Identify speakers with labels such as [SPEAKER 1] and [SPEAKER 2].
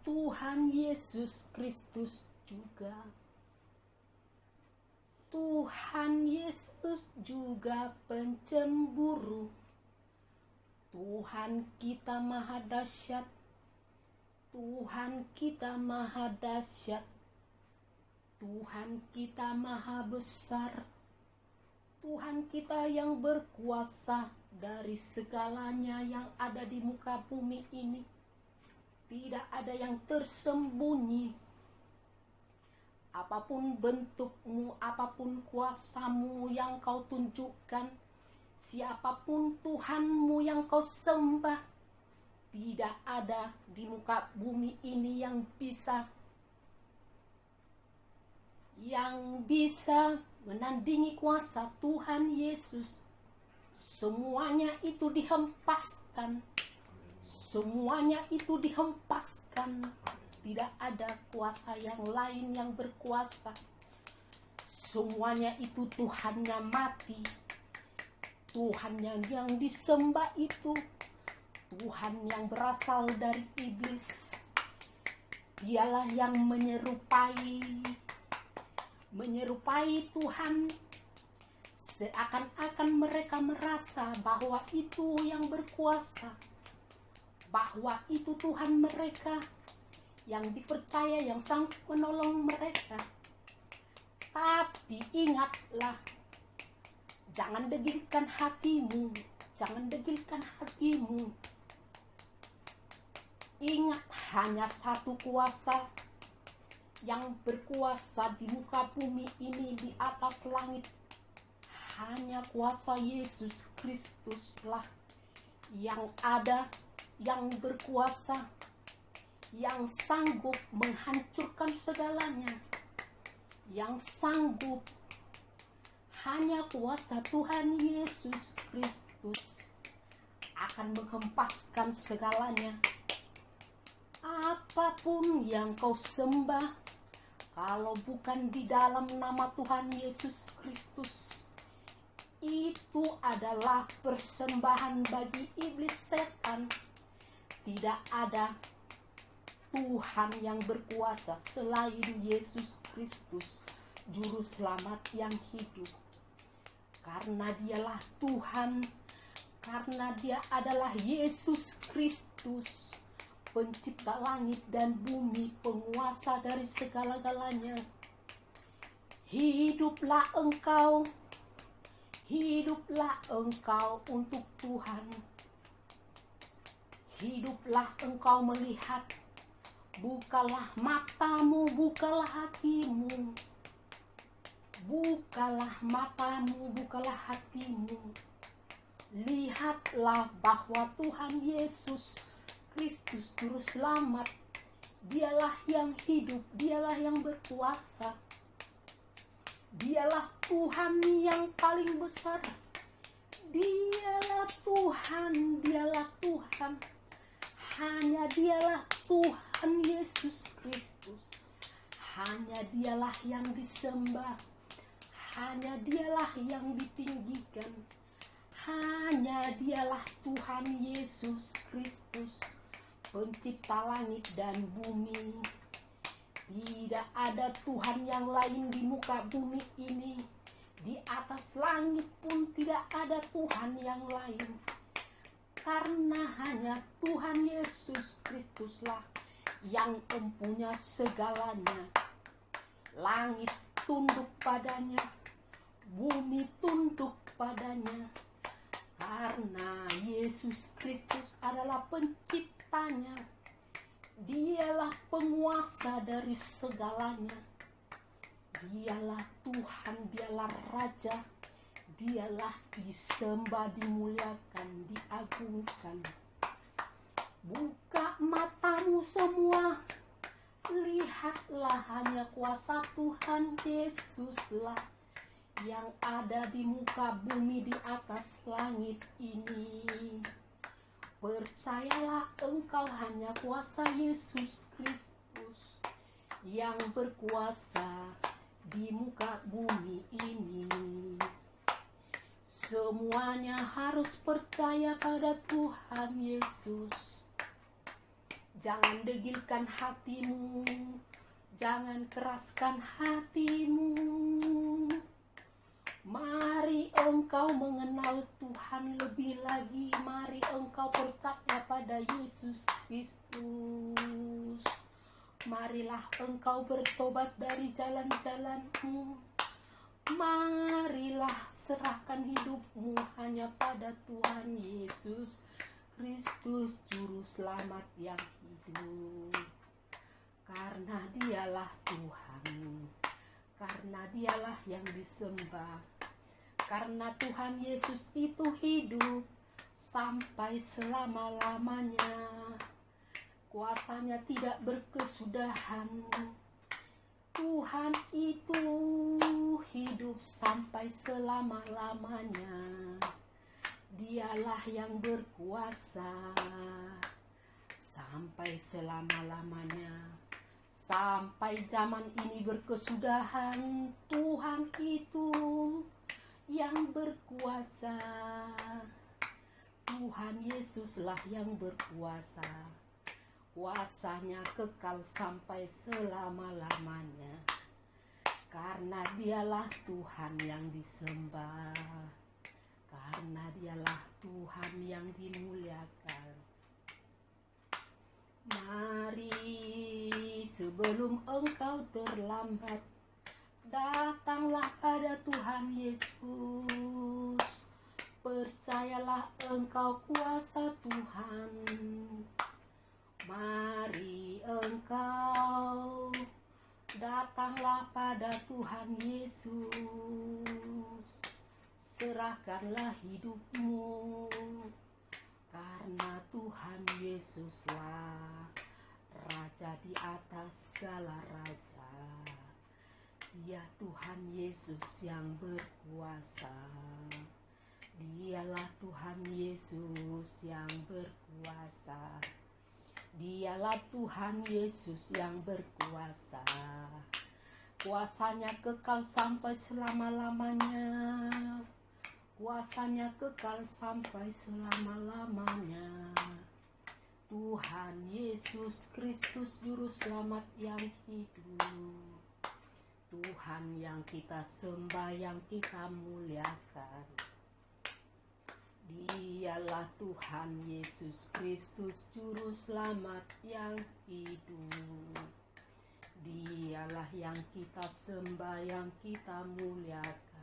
[SPEAKER 1] Tuhan Yesus Kristus juga. Tuhan Yesus juga pencemburu. Tuhan kita maha dahsyat. Tuhan kita maha dahsyat. Tuhan kita maha besar. Tuhan kita yang berkuasa dari segalanya yang ada di muka bumi ini. Tidak ada yang tersembunyi. Apapun bentukmu, apapun kuasamu yang kau tunjukkan, siapapun Tuhanmu yang kau sembah, tidak ada di muka bumi ini yang bisa menandingi kuasa Tuhan Yesus. Semuanya itu dihempaskan. Semuanya itu dihempaskan. Tidak ada kuasa yang lain yang berkuasa. Semuanya itu Tuhannya mati. Tuhan yang disembah itu Tuhan yang berasal dari iblis. Dialah yang menyerupai Tuhan. Seakan-akan mereka merasa bahwa itu yang berkuasa, bahwa itu Tuhan mereka yang dipercaya, yang sanggup menolong mereka. Tapi ingatlah, jangan degilkan hatimu, jangan degilkan hatimu. Ingat, hanya satu kuasa yang berkuasa di muka bumi ini, di atas langit. Hanya kuasa Yesus Kristuslah yang ada, yang berkuasa, yang sanggup menghancurkan segalanya, yang sanggup. Hanya kuasa Tuhan Yesus Kristus akan menghempaskan segalanya. Apapun yang kau sembah, kalau bukan di dalam nama Tuhan Yesus Kristus, itu adalah persembahan bagi iblis setan. Tidak ada Tuhan yang berkuasa selain Yesus Kristus, Juru Selamat yang hidup. Karena dialah Tuhan, karena dia adalah Yesus Kristus, pencipta langit dan bumi, penguasa dari segala-galanya. Hiduplah engkau untuk Tuhan. Hiduplah engkau melihat. Bukalah matamu, bukalah hatimu. Bukalah matamu, bukalah hatimu. Lihatlah bahwa Tuhan Yesus Kristus Juru Selamat, dialah yang hidup, dialah yang berkuasa. Dialah Tuhan yang paling besar. Dialah Tuhan, dialah Tuhan. Hanya dialah Tuhan Yesus Kristus. Hanya dialah yang disembah. Hanya dialah yang ditinggikan. Hanya dialah Tuhan Yesus Kristus, pencipta langit dan bumi. Tidak ada Tuhan yang lain di muka bumi ini. Di atas langit pun tidak ada Tuhan yang lain. Karena hanya Tuhan Yesus Kristuslah yang mempunyai segalanya. Langit tunduk padanya, bumi tunduk padanya. Karena Yesus Kristus adalah penciptanya. Dialah penguasa dari segalanya. Dialah Tuhan, dialah Raja. Dialah disembah, dimuliakan, diagungkan. Buka matamu semua. Lihatlah, hanya kuasa Tuhan Yesuslah yang ada di muka bumi, di atas langit ini. Percayalah engkau, hanya kuasa Yesus Kristus yang berkuasa di muka bumi ini. Semuanya harus percaya pada Tuhan Yesus. Jangan degilkan hatimu, jangan keraskan hatimu. Mari engkau mengenal Tuhan lebih lagi. Mari engkau percaya pada Yesus Kristus. Marilah engkau bertobat dari jalan-jalanmu. Marilah serahkan hidupmu hanya pada Tuhan Yesus Kristus, Juru Selamat yang hidup. Karena Dialah Tuhan, karena Dialah yang disembah. Karena Tuhan Yesus itu hidup sampai selama-lamanya. Kuasanya tidak berkesudahan. Tuhan itu hidup sampai selama-lamanya. Dialah yang berkuasa sampai selama-lamanya. Sampai zaman ini berkesudahan, Tuhan itu yang berkuasa. Tuhan Yesuslah yang berkuasa. Kuasanya kekal sampai selama-lamanya. Karena Dialah Tuhan yang disembah. Karena Dialah Tuhan yang dimuliakan. Mari sebelum engkau terlambat, datanglah pada Tuhan Yesus. Percayalah engkau kuasa Tuhan. Mari engkau datanglah pada Tuhan Yesus. Serahkanlah hidupmu, karena Tuhan Yesuslah Raja di atas segala raja. Dia Tuhan Yesus yang berkuasa. Dialah Tuhan Yesus yang berkuasa. Dialah Tuhan Yesus yang berkuasa. Kuasanya kekal sampai selama-lamanya. Kuasanya kekal sampai selama-lamanya. Tuhan Yesus Kristus, Juru Selamat yang hidup. Tuhan yang kita sembah, yang kita muliakan. Dialah Tuhan Yesus Kristus, Juru Selamat yang hidup. Dialah yang kita sembah, yang kita muliakan.